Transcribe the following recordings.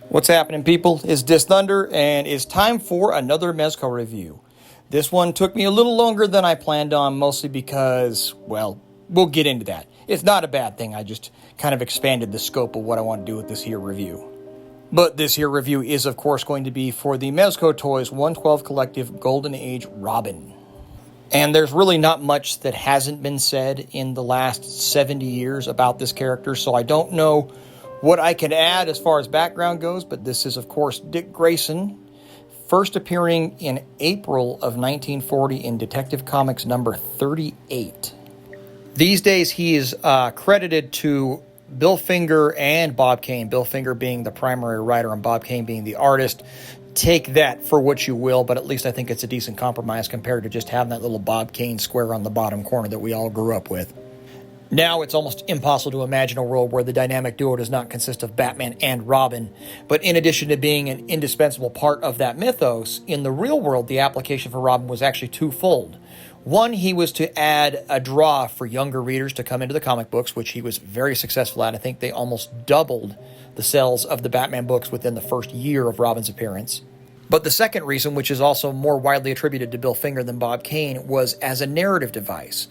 What's happening, people? It's DisThunder, and it's time for another Mezco review. This one took me a little longer than I planned on, mostly because, well, we'll get into that. It's not a bad thing, I just kind of expanded the scope of what I want to do with this here review. But this here review is, of course, going to be for the Mezco Toys 112 Collective Golden Age Robin. And there's really not much that hasn't been said in the last 70 years about this character, so I don't know what I can add as far as background goes, but this is, of course, Dick Grayson, first appearing in April of 1940 in Detective Comics number 38. These days, he is credited to Bill Finger and Bob Kane, Bill Finger being the primary writer and Bob Kane being the artist. Take that for what you will, but at least I think it's a decent compromise compared to just having that little Bob Kane square on the bottom corner that we all grew up with. Now it's almost impossible to imagine a world where the dynamic duo does not consist of Batman and Robin, but in addition to being an indispensable part of that mythos, in the real world the application for Robin was actually twofold. One, he was to add a draw for younger readers to come into the comic books, which he was very successful at. I think they almost doubled the sales of the Batman books within the first year of Robin's appearance. But the second reason, which is also more widely attributed to Bill Finger than Bob Kane, was as a narrative device.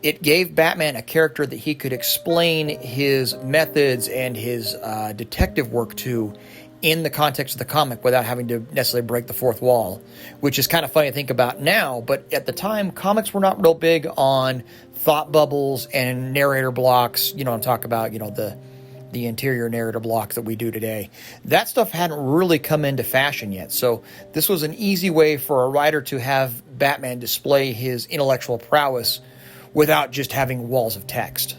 It gave Batman a character that he could explain his methods and his detective work to in the context of the comic without having to necessarily break the fourth wall, which is kind of funny to think about now, but at the time, comics were not real big on thought bubbles and narrator blocks. You know what I'm talking about, the interior narrative blocks that we do today. That stuff hadn't really come into fashion yet, so this was an easy way for a writer to have Batman display his intellectual prowess without just having walls of text.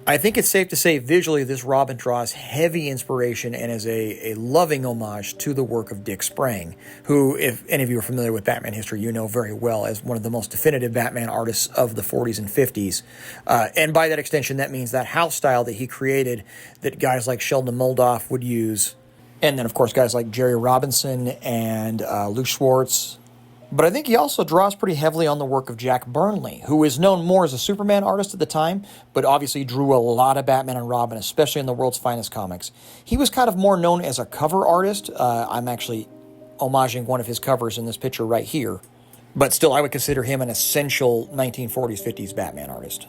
I think it's safe to say visually this Robin draws heavy inspiration and is a loving homage to the work of Dick Sprang, who, if any of you are familiar with Batman history, you know very well as one of the most definitive Batman artists of the 40s and 50s. And by that extension, that means that house style that he created that guys like Sheldon Moldoff would use. And then, of course, guys like Jerry Robinson and Lou Schwartz. But I think he also draws pretty heavily on the work of Jack Burnley, who is known more as a Superman artist at the time, but obviously drew a lot of Batman and Robin, especially in the world's finest comics. He was kind of more known as a cover artist. I'm actually homaging one of his covers in this picture right here. But still, I would consider him an essential 1940s, 50s Batman artist.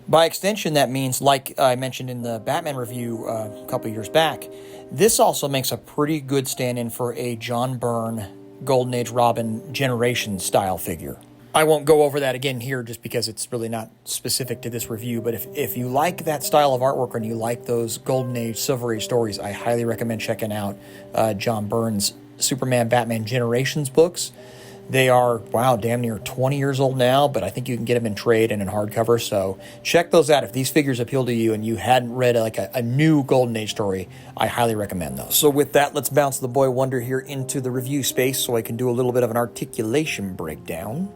By extension, that means, like I mentioned in the Batman review a couple years back, this also makes a pretty good stand-in for a John Byrne Golden Age Robin generation style figure. I won't go over that again here just because it's really not specific to this review, but if you like that style of artwork and you like those Golden Age Silver Age stories, I highly recommend checking out John Byrne's Superman Batman Generations books. They are, wow, damn near 20 years old now, but I think you can get them in trade and in hardcover, so check those out. If these figures appeal to you and you hadn't read like a new Golden Age story, I highly recommend those. So with that, let's bounce the Boy Wonder here into the review space so I can do a little bit of an articulation breakdown.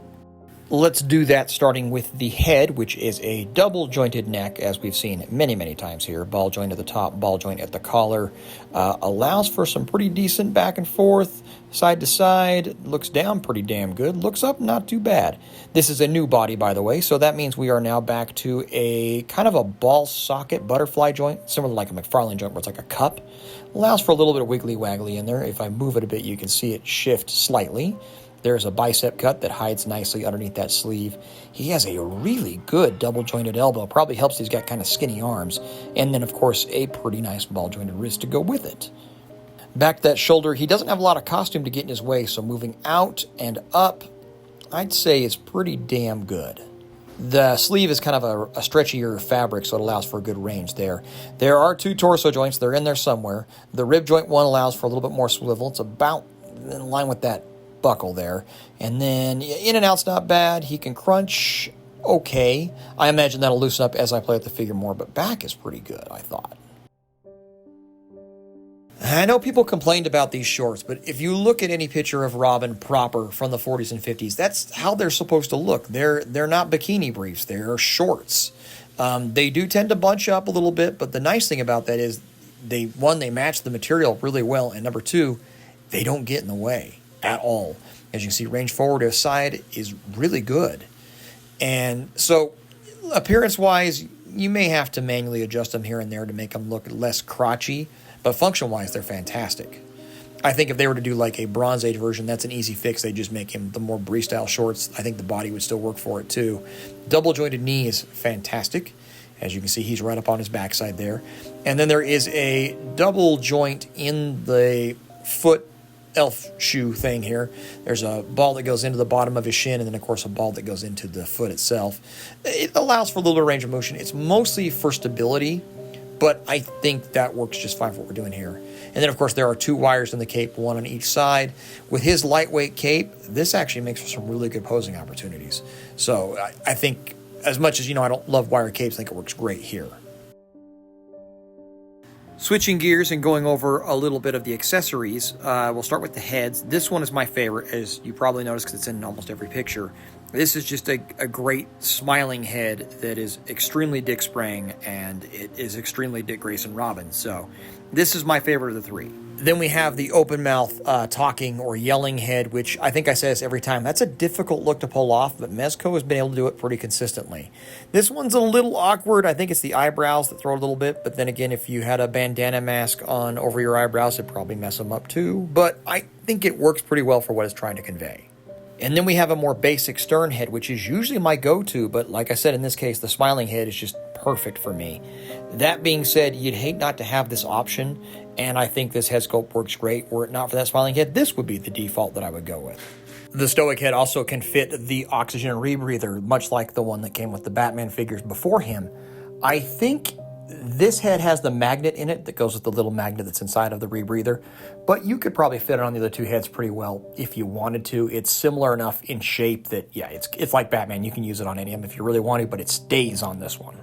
Let's do that starting with the head, which is a double-jointed neck, as we've seen many, many times here. Ball joint at the top, ball joint at the collar. Allows for some pretty decent back and forth, side to side. Looks down pretty damn good. Looks up not too bad. This is a new body, by the way, so that means we are now back to a kind of a ball socket butterfly joint, similar to like a McFarlane joint where it's like a cup. Allows for a little bit of wiggly-waggly in there. If I move it a bit, you can see it shift slightly. There's a bicep cut that hides nicely underneath that sleeve. He has a really good double-jointed elbow. Probably helps he's got kind of skinny arms. And then, of course, a pretty nice ball-jointed wrist to go with it. Back to that shoulder, he doesn't have a lot of costume to get in his way, so moving out and up, I'd say is pretty damn good. The sleeve is kind of a stretchier fabric, so it allows for a good range there. There are two torso joints. They're in there somewhere. The rib joint one allows for a little bit more swivel. It's about in line with that buckle there. And then in and out's not bad. He can crunch okay. I imagine that'll loosen up as I play with the figure more, but back is pretty good, I thought. I know people complained about these shorts, but if you look at any picture of Robin proper from the 40s and 50s, that's how they're supposed to look. They're not bikini briefs. They're shorts. They do tend to bunch up a little bit, but the nice thing about that is they match the material really well, and number two, they don't get in the way at all. As you can see, range forward to side is really good. And so appearance-wise, you may have to manually adjust them here and there to make them look less crotchy, But function-wise, they're fantastic. I think if they were to do like a Bronze Age version, that's an easy fix. They just make him the more Brie-style shorts. I think the body would still work for it too. Double-jointed knee is fantastic. As you can see, he's right up on his backside there. And then there is a double joint in the foot elf shoe thing here. There's a ball that goes into the bottom of his shin, and then, of course, a ball that goes into the foot itself. It allows for a little bit of range of motion. It's mostly for stability, but I think that works just fine for what we're doing here. And then, of course, there are 2 wires in the cape, 1 on each side. With his lightweight cape, this actually makes for some really good posing opportunities. So I think, as much as, I don't love wire capes, I think it works great here. Switching gears and going over a little bit of the accessories, we'll start with the heads. This one is my favorite, as you probably noticed because it's in almost every picture. This is just a great smiling head that is extremely Dick Sprang, and it is extremely Dick Grayson Robin. So this is my favorite of the 3. Then we have the open mouth talking or yelling head, which I think I say this every time. That's a difficult look to pull off, but Mezco has been able to do it pretty consistently. This one's a little awkward. I think it's the eyebrows that throw it a little bit, but then again, if you had a bandana mask on over your eyebrows, it'd probably mess them up too. But I think it works pretty well for what it's trying to convey. And then we have a more basic stern head, which is usually my go-to, but like I said, in this case, the smiling head is just perfect for me. That being said, you'd hate not to have this option, and I think this head sculpt works great. Were it not for that smiling head, this would be the default that I would go with. The Stoic head also can fit the oxygen rebreather, much like the one that came with the Batman figures before him. I think this head has the magnet in it that goes with the little magnet that's inside of the rebreather, but you could probably fit it on the other 2 heads pretty well if you wanted to. It's similar enough in shape that, yeah, it's like Batman. You can use it on any of them if you really want to, but it stays on this one.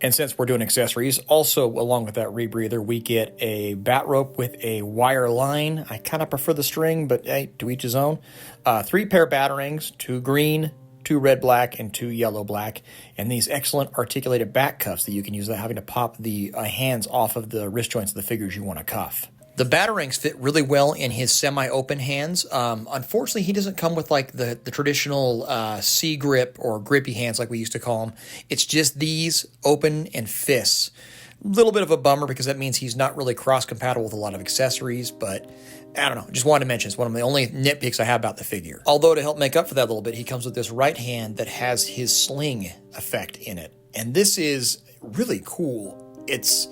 And since we're doing accessories, also along with that rebreather, we get a bat rope with a wire line. I kind of prefer the string, but hey, to each his own. 3 pair batarangs, 2 green, 2 red black, and 2 yellow black, and these excellent articulated back cuffs that you can use without having to pop the hands off of the wrist joints of the figures you want to cuff. The batarangs fit really well in his semi-open hands. Unfortunately, he doesn't come with like the traditional C-grip or grippy hands like we used to call them. It's just these open and fists. A little bit of a bummer because that means he's not really cross-compatible with a lot of accessories, but I don't know. Just wanted to mention it's one of the only nitpicks I have about the figure. Although to help make up for that a little bit, he comes with this right hand that has his sling effect in it. And this is really cool. It's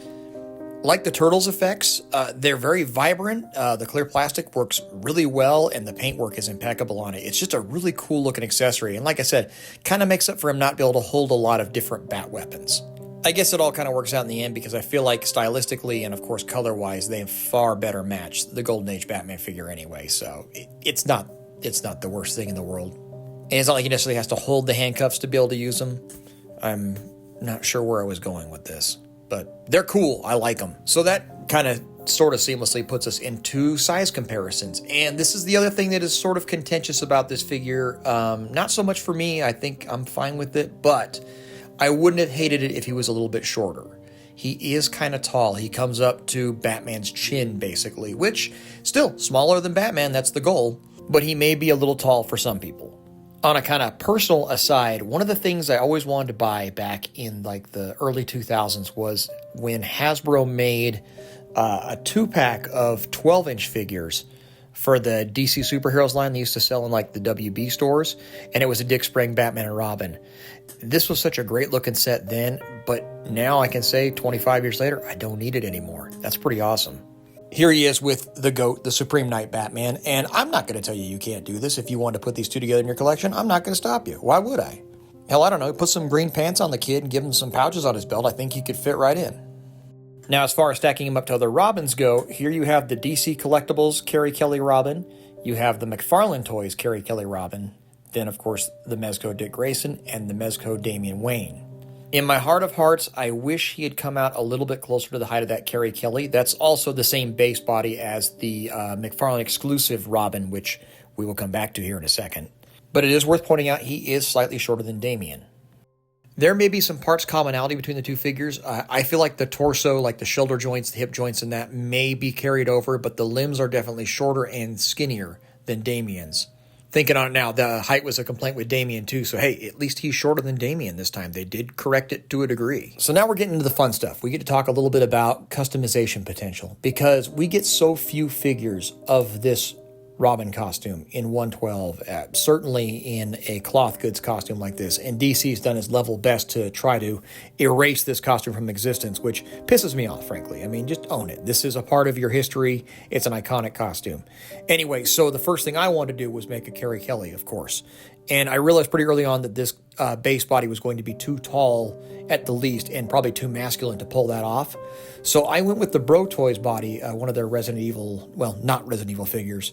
like the Turtles effects, they're very vibrant. The clear plastic works really well, and the paintwork is impeccable on it. It's just a really cool looking accessory. And like I said, kind of makes up for him not being able to hold a lot of different bat weapons. I guess it all kind of works out in the end because I feel like stylistically and, of course, color-wise, they far better match the Golden Age Batman figure anyway. So it's not the worst thing in the world. And it's not like he necessarily has to hold the handcuffs to be able to use them. I'm not sure where I was going with this. But they're cool. I like them. So that kind of sort of seamlessly puts us into size comparisons. And this is the other thing that is sort of contentious about this figure. Not so much for me. I think I'm fine with it. But I wouldn't have hated it if he was a little bit shorter. He is kind of tall. He comes up to Batman's chin, basically, which still smaller than Batman. That's the goal. But he may be a little tall for some people. On a kind of personal aside, one of the things I always wanted to buy back in like the early 2000s was when Hasbro made a 2-pack of 12-inch figures for the DC Superheroes line they used to sell in like the WB stores, and it was a Dick Sprang Batman and Robin. This was such a great looking set then, but now I can say 25 years later, I don't need it anymore. That's pretty awesome. Here he is with the GOAT, the Supreme Knight Batman, and I'm not going to tell you you can't do this. If you want to put these 2 together in your collection, I'm not going to stop you. Why would I? Hell, I don't know. Put some green pants on the kid and give him some pouches on his belt. I think he could fit right in. Now, as far as stacking him up to other Robins go, here you have the DC Collectibles Carrie Kelly Robin. You have the McFarlane Toys Carrie Kelly Robin. Then, of course, the Mezco Dick Grayson and the Mezco Damian Wayne. In my heart of hearts, I wish he had come out a little bit closer to the height of that Carrie Kelly. That's also the same base body as the McFarlane exclusive Robin, which we will come back to here in a second. But it is worth pointing out he is slightly shorter than Damian. There may be some parts commonality between the 2 figures. I feel like the torso, like the shoulder joints, the hip joints, and that may be carried over, but the limbs are definitely shorter and skinnier than Damian's. Thinking on it now, the height was a complaint with Damien too, so hey, at least he's shorter than Damien this time. They did correct it to a degree. So now we're getting into the fun stuff. We get to talk a little bit about customization potential, because we get so few figures of this Robin costume in 112, certainly in a cloth goods costume like this, and DC's done his level best to try to erase this costume from existence, which pisses me off, frankly. I mean, just own it. This is a part of your history. It's an iconic costume. Anyway, so the first thing I wanted to do was make a Carrie Kelly, of course, and I realized pretty early on that this base body was going to be too tall at the least, and probably too masculine to pull that off. So I went with the Bro Toys body, one of their Resident Evil, well, not Resident Evil figures,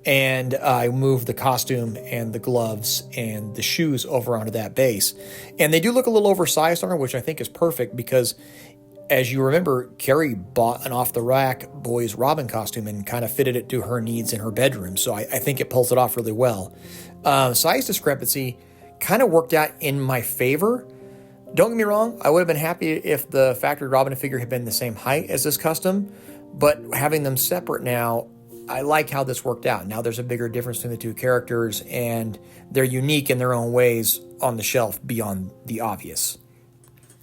and I moved the costume and the gloves and the shoes over onto that base. And they do look a little oversized on her, which I think is perfect, because as you remember, Carrie bought an off-the-rack boys Robin costume and kind of fitted it to her needs in her bedroom. So I think it pulls it off really well. Size discrepancy kind of worked out in my favor. Don't get me wrong, I would have been happy if the factory Robin figure had been the same height as this custom, but having them separate now, I like how this worked out. Now there's a bigger difference between the two characters, and they're unique in their own ways on the shelf beyond the obvious.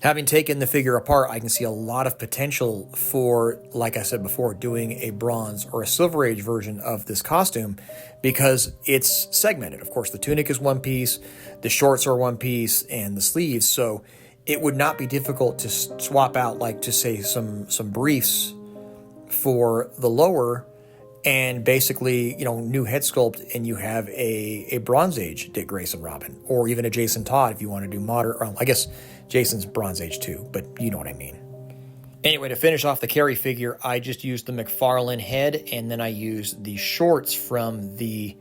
Having taken the figure apart, I can see a lot of potential for, like I said before, doing a bronze or a Silver Age version of this costume, because it's segmented. Of course, the tunic is one piece, the shorts are one piece, and the sleeves, so it would not be difficult to swap out, like, to say some briefs for the lower, and basically, new head sculpt, and you have a Bronze Age Dick Grayson Robin, or even a Jason Todd if you want to do modern, or I guess Jason's Bronze Age too, but you know what I mean. Anyway, to finish off the Carrie figure, I just used the McFarlane head, and then I used the shorts from the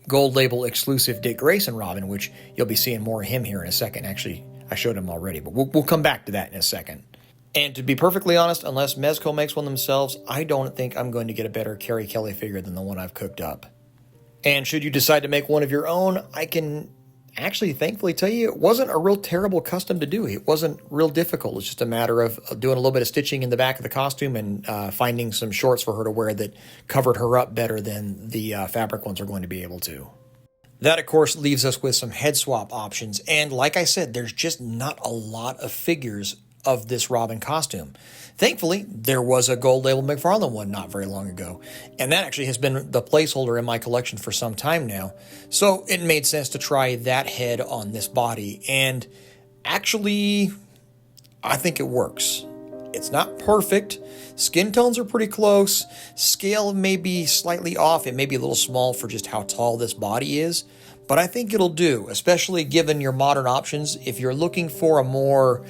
Gold Label exclusive Dick Grayson Robin, which you'll be seeing more of him here in a second. Actually, I showed him already, but we'll come back to that in a second. And to be perfectly honest, unless Mezco makes one themselves, I don't think I'm going to get a better Carrie Kelly figure than the one I've cooked up. And should you decide to make one of your own, I can actually thankfully tell you it wasn't a real terrible custom to do. It wasn't real difficult. It's just a matter of doing a little bit of stitching in the back of the costume and finding some shorts for her to wear that covered her up better than the fabric ones are going to be able to. That, of course, leaves us with some head swap options. And like I said, there's just not a lot of figures of this Robin costume. Thankfully, there was a Gold Label McFarlane one not very long ago, and that actually has been the placeholder in my collection for some time now, so it made sense to try that head on this body, and actually, I think it works. It's not perfect. Skin tones are pretty close. Scale may be slightly off. It may be a little small for just how tall this body is, but I think it'll do, especially given your modern options. If you're looking for a more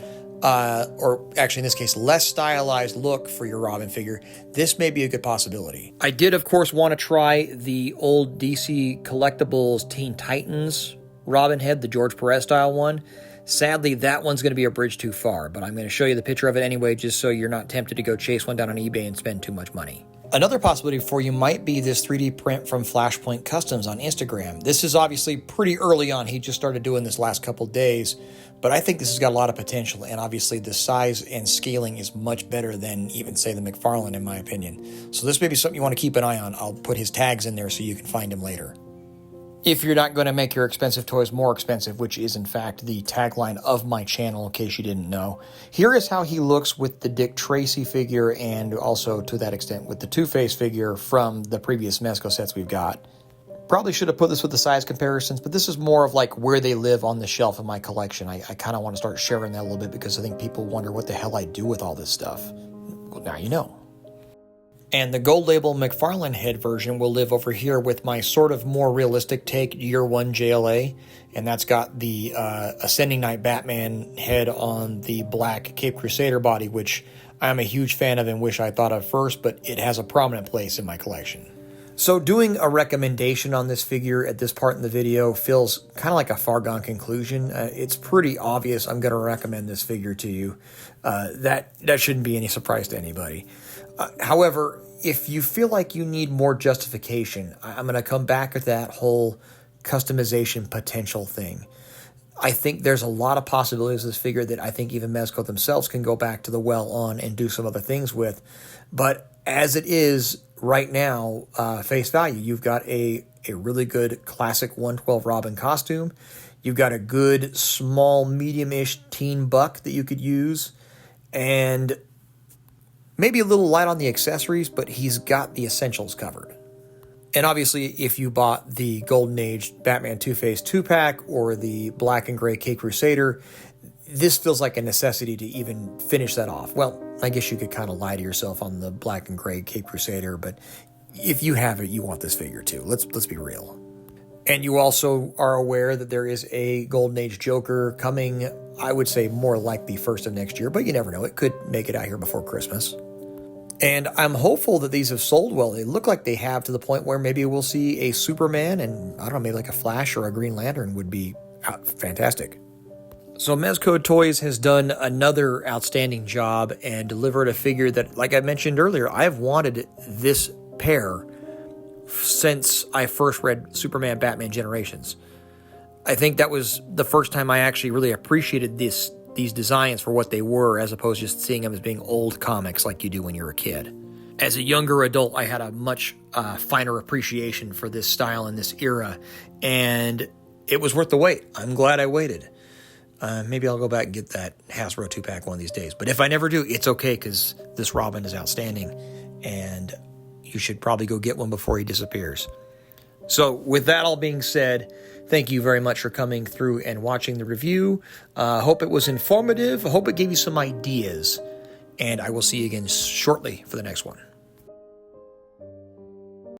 or actually in this case, less stylized look for your Robin figure, this may be a good possibility. I did, of course, want to try the old DC Collectibles Teen Titans Robin head, the George Perez style one. Sadly, that one's going to be a bridge too far, but I'm going to show you the picture of it anyway, just so you're not tempted to go chase one down on eBay and spend too much money. Another possibility for you might be this 3D print from Flashpoint Customs on Instagram. This is obviously pretty early on. He just started doing this last couple days, but I think this has got a lot of potential, and obviously the size and scaling is much better than even, say, the McFarlane, in my opinion. So this may be something you want to keep an eye on. I'll put his tags in there so you can find him later. If you're not going to make your expensive toys more expensive, which is in fact the tagline of my channel in case you didn't know, here is how he looks with the Dick Tracy figure, and also to that extent with the Two-Face figure from the previous Mezco sets we've got. Probably should have put this with the size comparisons, but this is more of like where they live on the shelf in my collection. I kind of want to start sharing that a little bit because I think people wonder what the hell I do with all this stuff. Well, now you know. And the Gold Label McFarlane head version will live over here with my sort of more realistic take Year 1 JLA. And that's got the Ascending Knight Batman head on the black Cape Crusader body, which I'm a huge fan of and wish I thought of first, but it has a prominent place in my collection. So doing a recommendation on this figure at this part in the video feels kind of like a foregone conclusion. It's pretty obvious I'm going to recommend this figure to you. That shouldn't be any surprise to anybody. However, if you feel like you need more justification, I'm going to come back to that whole customization potential thing. I think there's a lot of possibilities of this figure that I think even Mezco themselves can go back to the well on and do some other things with. But as it is right now, face value, you've got a a really good classic 112 Robin costume. You've got a good small, medium-ish teen buck that you could use. And maybe a little light on the accessories, but he's got the essentials covered. And obviously, if you bought the Golden Age Batman Two-Face 2-pack or the Black and Gray Cape Crusader, this feels like a necessity to even finish that off. Well, I guess you could kind of lie to yourself on the Black and Gray Cape Crusader, but if you have it, you want this figure too. Let's be real. And you also are aware that there is a Golden Age Joker coming, I would say more like the first of next year, but you never know. It could make it out here before Christmas. And I'm hopeful that these have sold well. They look like they have, to the point where maybe we'll see a Superman and, I don't know, maybe like a Flash or a Green Lantern would be fantastic. So Mezco Toys has done another outstanding job and delivered a figure that, like I mentioned earlier, I've wanted this pair since I first read Superman Batman Generations. I think that was the first time I actually really appreciated these designs for what they were, as opposed to just seeing them as being old comics like you do when you're a kid. As a younger adult, I had a much finer appreciation for this style and this era, and it was worth the wait. I'm glad I waited. Maybe I'll go back and get that Hasbro 2-pack one of these days. But if I never do, it's okay, because this Robin is outstanding, and you should probably go get one before he disappears. So with that all being said, thank you very much for coming through and watching the review. Hope it was informative. I hope it gave you some ideas. And I will see you again shortly for the next one.